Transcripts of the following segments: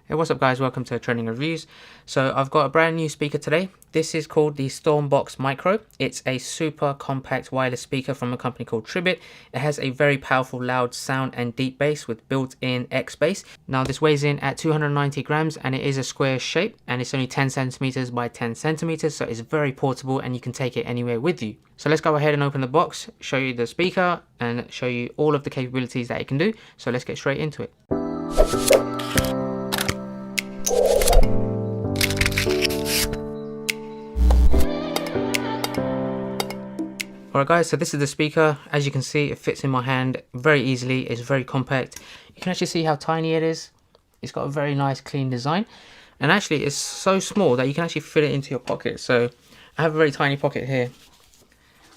Hey, what's up guys, welcome to Trending Reviews. So I've got a brand new speaker today. This is called the StormBox Micro. It's a super compact wireless speaker from a company called Tribit. It has a very powerful loud sound and deep bass with built-in X bass. Now this weighs in at 290 grams and it is a square shape and it's only 10 centimeters by 10 centimeters, so it's very portable and you can take it anywhere with you. So let's go ahead and open the box, show you the speaker and show you all of the capabilities that it can do. So let's get straight into it. Alright guys, so this is the speaker. As you can see, it fits in my hand very easily. It's very compact. You can actually see how tiny it is. It's got a very nice clean design. And actually it's so small that you can actually fit it into your pocket. So I have a very tiny pocket here.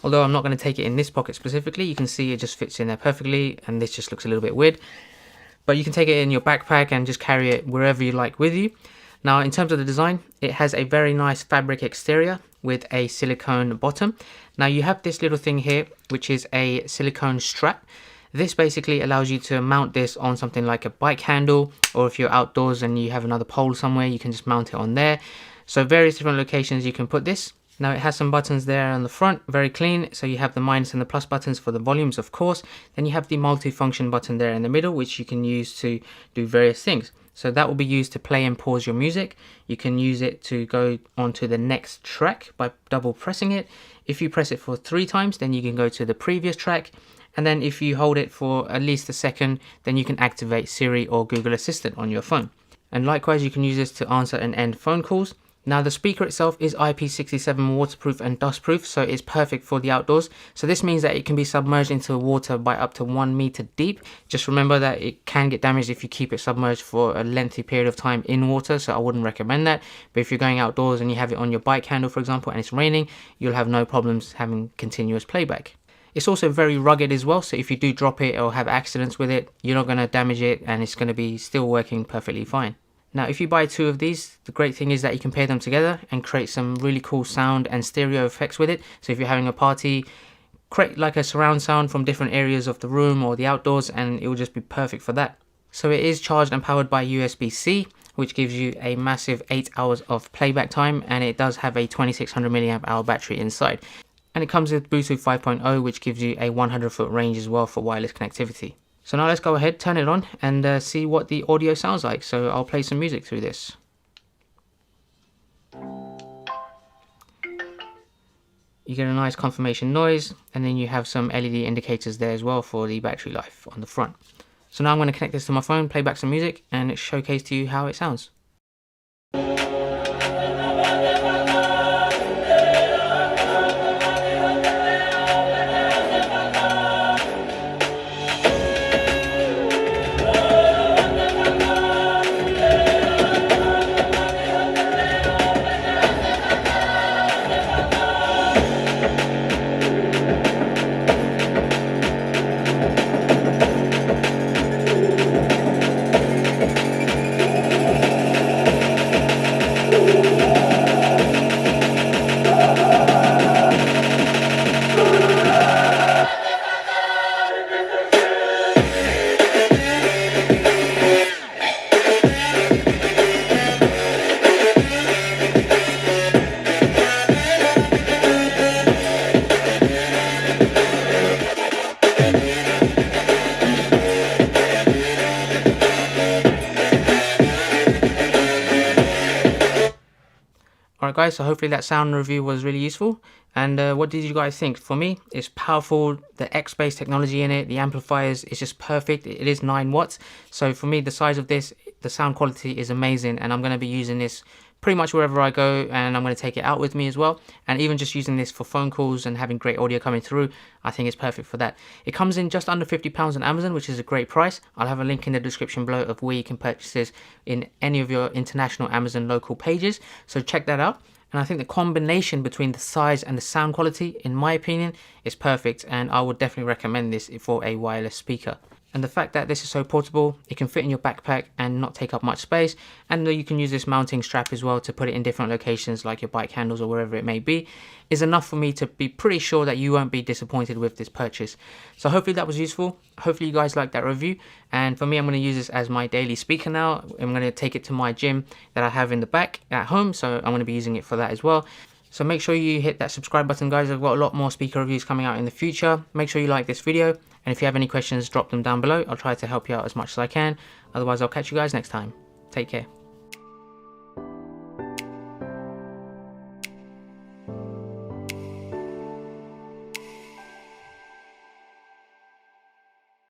Although I'm not going to take it in this pocket specifically, you can see it just fits in there perfectly. And this just looks a little bit weird. But you can take it in your backpack and just carry it wherever you like with you. Now in terms of the design, it has a very nice fabric exterior with a silicone bottom. Now you have this little thing here which is a silicone strap. This basically allows you to mount this on something like a bike handle, or if you're outdoors and you have another pole somewhere, you can just mount it on there. So various different locations you can put this. Now it has some buttons there on the front, very clean. So you have the minus and the plus buttons for the volumes, of course. Then you have the multi-function button there in the middle, which you can use to do various things. So that will be used to play and pause your music. You can use it to go on to the next track by double pressing it. If you press it for 3 times, then you can go to the previous track. And then if you hold it for at least a second, then you can activate Siri or Google Assistant on your phone. And likewise, you can use this to answer and end phone calls. Now the speaker itself is IP67 waterproof and dustproof, so it's perfect for the outdoors. So this means that it can be submerged into water by up to 1 meter deep. Just remember that it can get damaged if you keep it submerged for a lengthy period of time in water, so I wouldn't recommend that. But if you're going outdoors and you have it on your bike handle, for example, and it's raining, you'll have no problems having continuous playback. It's also very rugged as well, so if you do drop it or have accidents with it, you're not going to damage it and it's going to be still working perfectly fine. Now if you buy 2 of these, the great thing is that you can pair them together and create some really cool sound and stereo effects with it. So if you're having a party, create like a surround sound from different areas of the room or the outdoors and it will just be perfect for that. So it is charged and powered by USB-C, which gives you a massive 8 hours of playback time, and it does have a 2600 milliamp hour battery inside. And it comes with Bluetooth 5.0, which gives you a 100-foot range as well for wireless connectivity. So now let's go ahead, turn it on and see what the audio sounds like. So I'll play some music through this. You get a nice confirmation noise, and then you have some LED indicators there as well for the battery life on the front. So now I'm going to connect this to my phone, play back some music and showcase to you how it sounds. Alright guys, so hopefully that sound review was really useful. And what did you guys think? For me, it's powerful. The X-Bass technology in it, the amplifiers, is just perfect. It is 9 watts. So for me, the size of this, the sound quality is amazing. And I'm going to be using this pretty much wherever I go, and I'm going to take it out with me as well. And even just using this for phone calls and having great audio coming through, I think it's perfect for that. It comes in just under £50 on Amazon, which is a great price. I'll have a link in the description below of where you can purchase this in any of your international Amazon local pages, so check that out. And I think the combination between the size and the sound quality, in my opinion, is perfect, and I would definitely recommend this for a wireless speaker. And the fact that this is so portable, it can fit in your backpack and not take up much space. And you can use this mounting strap as well to put it in different locations like your bike handles or wherever it may be, is enough for me to be pretty sure that you won't be disappointed with this purchase. So hopefully that was useful. Hopefully you guys liked that review. And for me, I'm going to use this as my daily speaker now. I'm going to take it to my gym that I have in the back at home. So I'm going to be using it for that as well. So make sure you hit that subscribe button, guys. I've got a lot more speaker reviews coming out in the future. Make sure you like this video. And if you have any questions, drop them down below. I'll try to help you out as much as I can. Otherwise, I'll catch you guys next time. Take care.